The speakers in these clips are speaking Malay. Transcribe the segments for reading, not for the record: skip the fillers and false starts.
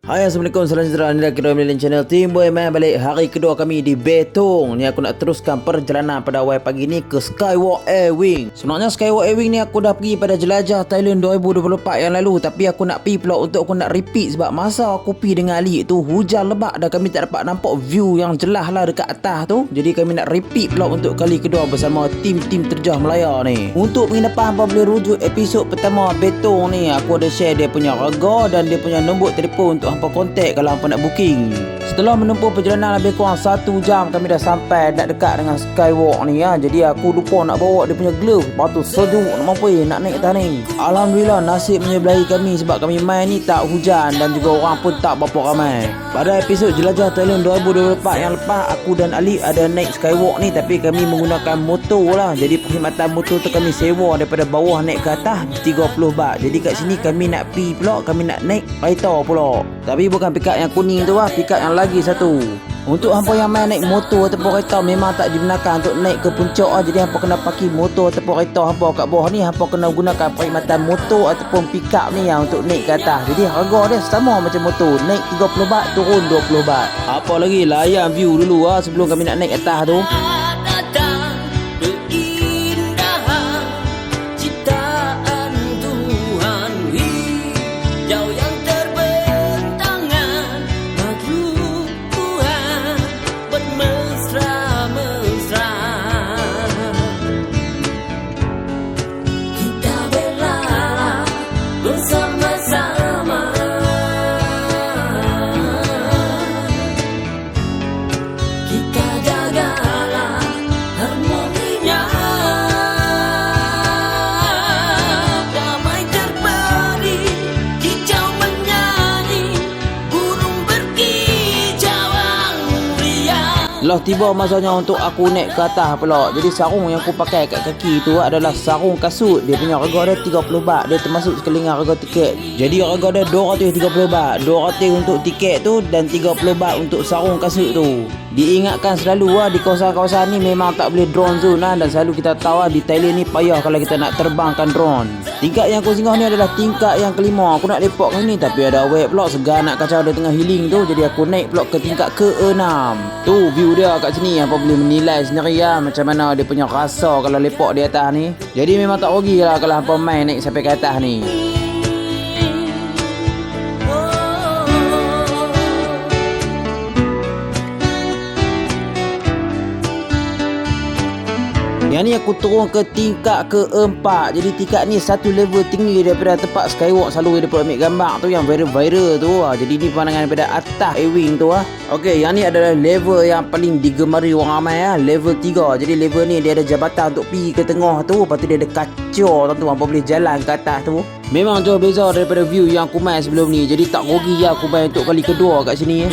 Hai, Assalamualaikum, salam sejahtera. Inilah Kira Millennial Channel. Tim Boy Man balik hari kedua kami di Betong. Ni aku nak teruskan perjalanan pada awal pagi ni ke Skywalk Airwing. Sebenarnya Skywalk Airwing ni aku dah pergi pada jelajah Thailand 2024 yang lalu, tapi aku nak pergi pula untuk aku nak repeat sebab masa aku pergi dengan Ali tu hujan lebat dan kami tak dapat nampak view yang jelas lah dekat atas tu. Jadi kami nak repeat pula untuk kali kedua bersama tim-tim terjah Melaya ni. Untuk penginapan apa boleh rujuk episod pertama Betong ni, aku ada share dia punya harga dan dia punya nombor telefon untuk hampa kontak kalau hampa nak booking. Setelah menempuh perjalanan lebih kurang 1 jam, kami dah sampai nak dekat dengan Skywalk ni ya. Jadi aku lupa nak bawa dia punya glove. Lepas tu sejuk nak mampu nak naik atas ni. Alhamdulillah nasib menyebelahi kami sebab kami main ni tak hujan dan juga orang pun tak berapa ramai. Pada episod jelajah Thailand 2024 yang lepas, aku dan Ali ada naik Skywalk ni, tapi kami menggunakan motor lah. Jadi perkhidmatan motor tu kami sewa daripada bawah naik ke atas 30 baht. Jadi kat sini kami nak pergi pula, kami nak naik kereta pula. Tapi bukan pickup yang kuning tu lah, pickup yang lagi satu. Untuk hampa yang main naik motor ataupun kereta memang tak dibenarkan untuk naik ke puncak lah. Jadi hampa kena parking motor ataupun kereta hampa kat bawah ni. Hampa kena gunakan perkhidmatan motor ataupun pickup ni yang untuk naik ke atas. Jadi harga dia sama macam motor, naik 30 baht turun 20 baht. Apa lagi, layan view dulu lah sebelum kami nak naik atas tu. Lah tiba masanya untuk aku naik ke atas pula. Jadi sarung yang aku pakai kat kaki tu adalah sarung kasut. Dia punya harga dia 30 baht. Dia termasuk sekelingan harga tiket. Jadi harga dia 230 baht. 200 untuk tiket tu dan 30 baht untuk sarung kasut tu. Diingatkan selalu lah, di kawasan-kawasan ni memang tak boleh drone zone lah. Dan selalu kita tahu lah, di Thailand ni payah kalau kita nak terbangkan drone. Tingkat yang aku singgah ni adalah tingkat yang kelima. Aku nak lepak kat ni tapi ada awet pula segar nak kacau dia tengah healing tu. Jadi aku naik pula ke tingkat ke-6. Tu view dia kat sini, apa boleh menilai sendiri lah macam mana dia punya rasa kalau lepak di atas ni. Jadi memang tak rugi lah kalau hampa main naik sampai ke atas ni. Yang ni aku turun ke tingkat ke-4. Jadi tingkat ni satu level tinggi daripada tempat Skywalk selalu dia ambil gambar tu yang viral tu. Jadi ni pemandangan daripada atas Airwing tu lah. Okey, yang ni adalah level yang paling digemari orang ramai lah, level 3. Jadi level ni dia ada jabatan untuk pergi ke tengah tu. Lepas tu dia ada kaca tu, apa boleh jalan ke atas tu. Memang jauh beza daripada view yang aku main sebelum ni. Jadi tak rugi lah aku main untuk kali kedua kat sini.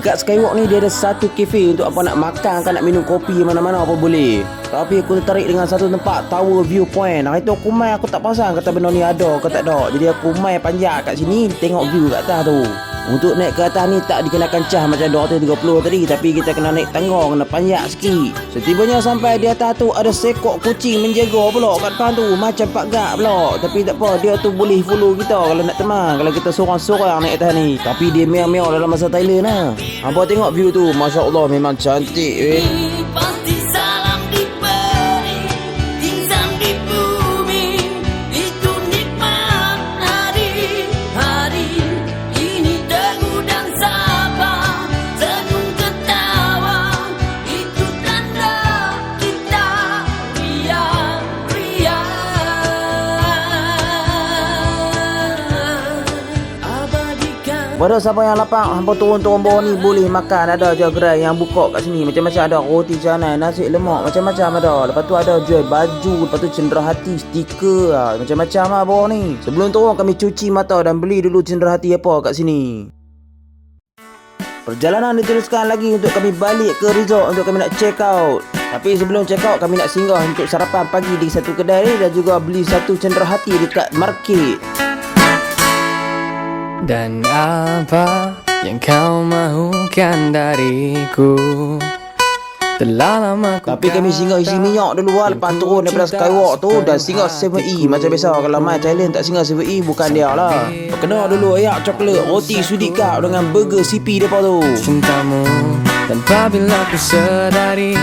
Dekat Skywalk ni dia ada satu kafe untuk apa nak makan kan, nak minum kopi mana-mana apa boleh. Tapi aku tertarik dengan satu tempat Tower Viewpoint. Hari tu aku main, aku tak pasang kata benda ni ada ke tak ada. Jadi aku main panjat kat sini tengok view kat atas tu. Untuk naik ke atas ni tak dikenakan cas macam 230 tadi, tapi kita kena naik tangga, kena panjat sikit. Setibanya sampai di atas tu ada sekok kucing menjaga pula kat depan tu, macam pagar pula. Tapi tak apa, dia tu boleh follow kita kalau nak teman, kalau kita sorang-sorang naik atas ni. Tapi dia meow-meow dalam masa Thailand lah. Hampa tengok view tu, Masya Allah memang cantik weh. Pada siapa yang lapang, hampa turun-turun bawah ni boleh makan. Ada je gerai yang buka kat sini. Macam-macam ada roti canai, nasi lemak, macam-macam ada. Lepas tu ada jual baju, lepas tu cenderahati, stiker, macam-macam lah bawah ni. Sebelum turun kami cuci mata dan beli dulu cenderahati apa kat sini. Perjalanan diteruskan lagi untuk kami balik ke resort untuk kami nak check out. Tapi sebelum check out, kami nak singgah untuk sarapan pagi di satu kedai dan juga beli satu cenderahati dekat market. Dan apa yang kau mahukan dariku? Telah lama ku Tapi kami singgah isi minyak dulu lah. Lepas turun daripada Skywalk tu dah singgah 7E. Macam biasa kalau main Thailand tak singgah 7E bukan dia lah. Kena dulu ayak coklat, roti sudi cup dengan burger CP depa tu. cintamu. Tanpa bila ku sedari,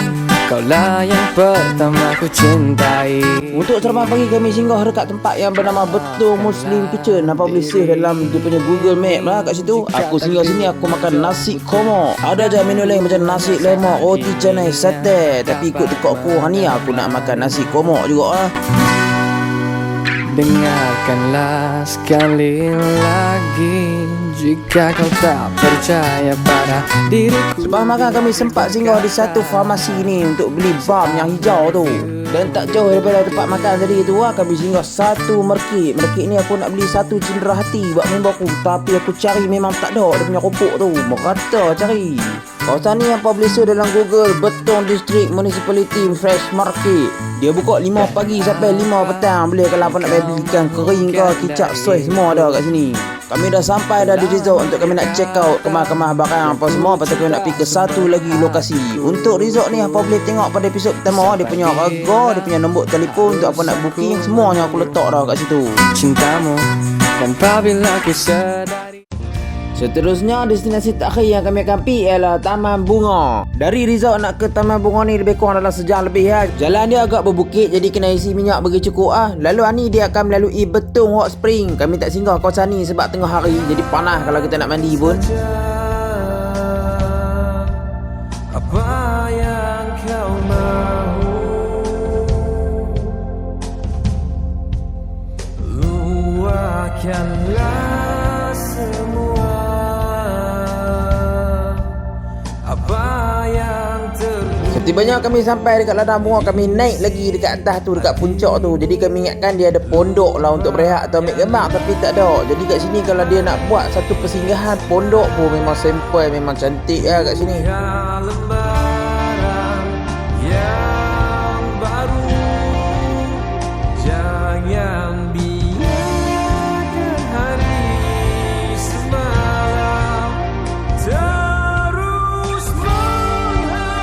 kaulah yang pertama ku cintai. Untuk ceramah pagi kami singgah dekat tempat yang bernama Betong Muslim Kitchen. Apa boleh save dalam dia punya Google Map lah kat situ. Aku singgah sini aku makan nasi komo. Ada je menu lain macam nasi lemak, roti canai, sate. Tapi ikut tekak aku ni aku nak makan nasi komo juga lah. Dengarkanlah sekali lagi, jika kau tak percaya pada diriku. Sebab makan kami sempat singgah di satu farmasi ni untuk beli balm yang hijau tu. Dan tak jauh daripada tempat makan tadi tu lah, kami singgah satu merkit. Merkit ni aku nak beli satu cindera hati buat member aku. Tapi aku cari memang tak ada dia punya kopok tu. Merata cari. Kawasan ni apa boleh search dalam Google, Betong District Municipality Fresh Market. Dia buka 5 pagi sampai 5 petang. Boleh kalau apa nak beli ikan kering ke, kicap soy semua ada kat sini. Kami dah sampai dah di resort untuk kami nak check out kemah-kemah barang apa semua. Lepas tu kami nak pergi ke satu lagi lokasi. Untuk resort ni apa boleh tengok pada episod pertama. Dia punya harga, dia punya nombor telefon untuk apa nak booking. Semuanya aku letak dah kat situ. Cintamu, tanpa bila ku sedari. Seterusnya, destinasi terakhir yang kami akan pergi ialah Taman Bunga. Dari resort nak ke Taman Bunga ni lebih kurang dalam sejam lebih lah. Jalan dia agak berbukit jadi kena isi minyak bagi cukup lah. Lalu ni dia akan melalui Betong Hot Spring. Kami tak singgah kawasan ni sebab tengah hari jadi panas kalau kita nak mandi pun. Apa yang kau mahu, luahkanlah semua. Apa yang Setibanya kami sampai dekat ladang bunga, kami naik lagi dekat atas tu, dekat puncak tu. Jadi kami ingatkan dia ada pondok lah untuk berehat atau ambil gambar, tapi tak ada. Jadi kat sini kalau dia nak buat satu persinggahan pondok pun memang simple, memang cantik lah kat sini. lembaran yang baru, jangan biarkan hari semalam terus menghantui.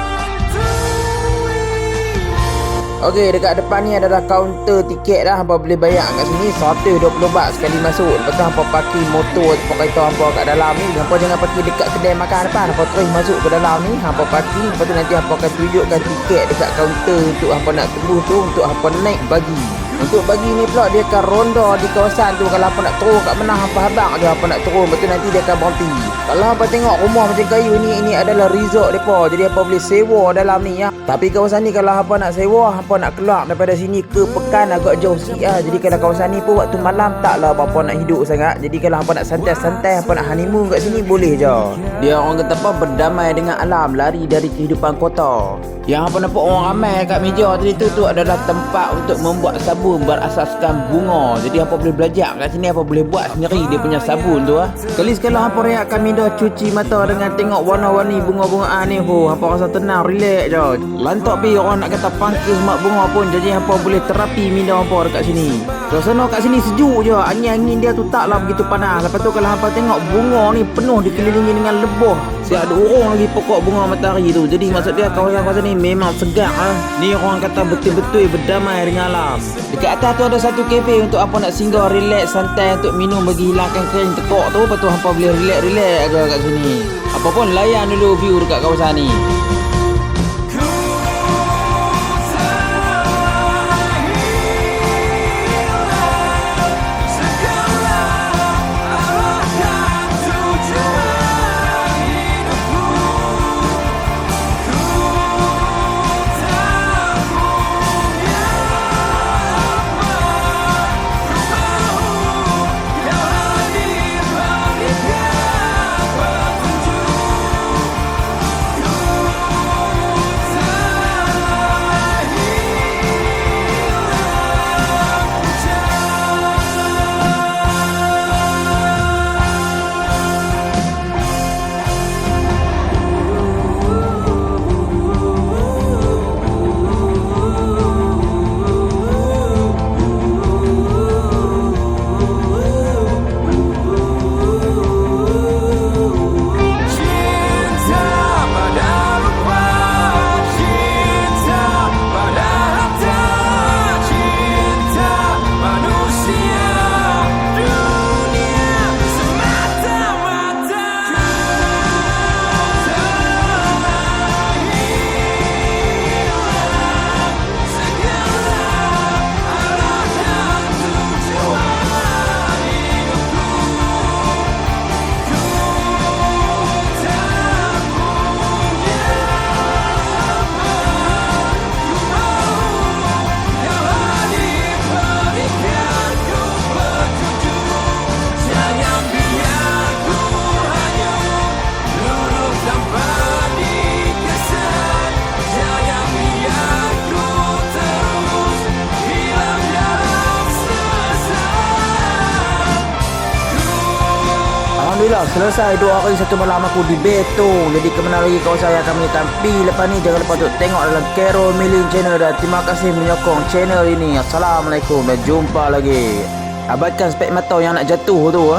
Okey, dekat depan ni adalah kaunter tiket dah. Hampa boleh bayar kat sini 120 baht sekali masuk. Lepas tu hampa parking motor atau kereta hampa kat dalam ni. Hampa jangan parking dekat kedai makan depan. Hampa terus masuk ke dalam ni, hampa parking. Lepas tu nanti hampa akan tunjukkan tiket dekat kaunter untuk hampa nak tembus tu, untuk hampa naik bagi. Untuk bagi ni pula dia akan ronda di kawasan tu. Kalau hampa nak turun kat mana, hampa habang je hampa nak turun. Lepas tu nanti dia akan berhenti. Kalau hampa tengok rumah macam kayu ni, ini adalah resort depa. Jadi hampa boleh sewa dalam ni ya. Tapi kawasan ni kalau hampa nak sewa, hampa nak keluar daripada sini ke Pekan agak jauh sikit lah. Jadi kalau kawasan ni pun waktu malam taklah apa-apa nak hidup sangat. Jadi kalau hampa nak santai-santai, hampa nak honeymoon kat sini boleh je. Dia orang kata apa, berdamai dengan alam, lari dari kehidupan kota. Yang hampa nampak orang ramai kat meja tadi tu adalah tempat untuk membuat sabun berasaskan bunga. Jadi hampa boleh belajar kat sini, hampa boleh buat sendiri dia punya sabun tu lah. Sekali-sekala hampa rehatkan minda, cuci mata dengan tengok warna-warni bunga-bungaan ni. Hampa rasa tenang, relax je. Lantak pi orang nak kata pangkis mak bunga pun. Jadi hampa boleh terapi minda hampa dekat sini. Suasana kat sini sejuk je. Angin-angin dia tu taklah begitu panas. Lepas tu kalau hampa tengok bunga ni penuh dikelilingi dengan lebah. Siap ada urung lagi pokok bunga matahari tu. Jadi maksud dia kawasan-kawasan ni memang segar lah. Ni orang kata betul-betul berdamai dengan alam. Dekat atas tu ada satu kafe untuk apa nak singgah, relax, santai untuk minum bagi hilangkan kering tekok tu. Lepas tu hampa boleh relax-relax agak kat sini. Apa pun layan dulu view dekat kawasan ni. Alhamdulillah selesai doakan satu malam aku di Betong. Jadi kemana lagi kawan saya kami tampi lepas ni. Jangan lupa untuk tengok dalam Carol Milling channel. Dan terima kasih menyokong channel ini. Assalamualaikum dan jumpa lagi. Abaikan spek mata yang nak jatuh tu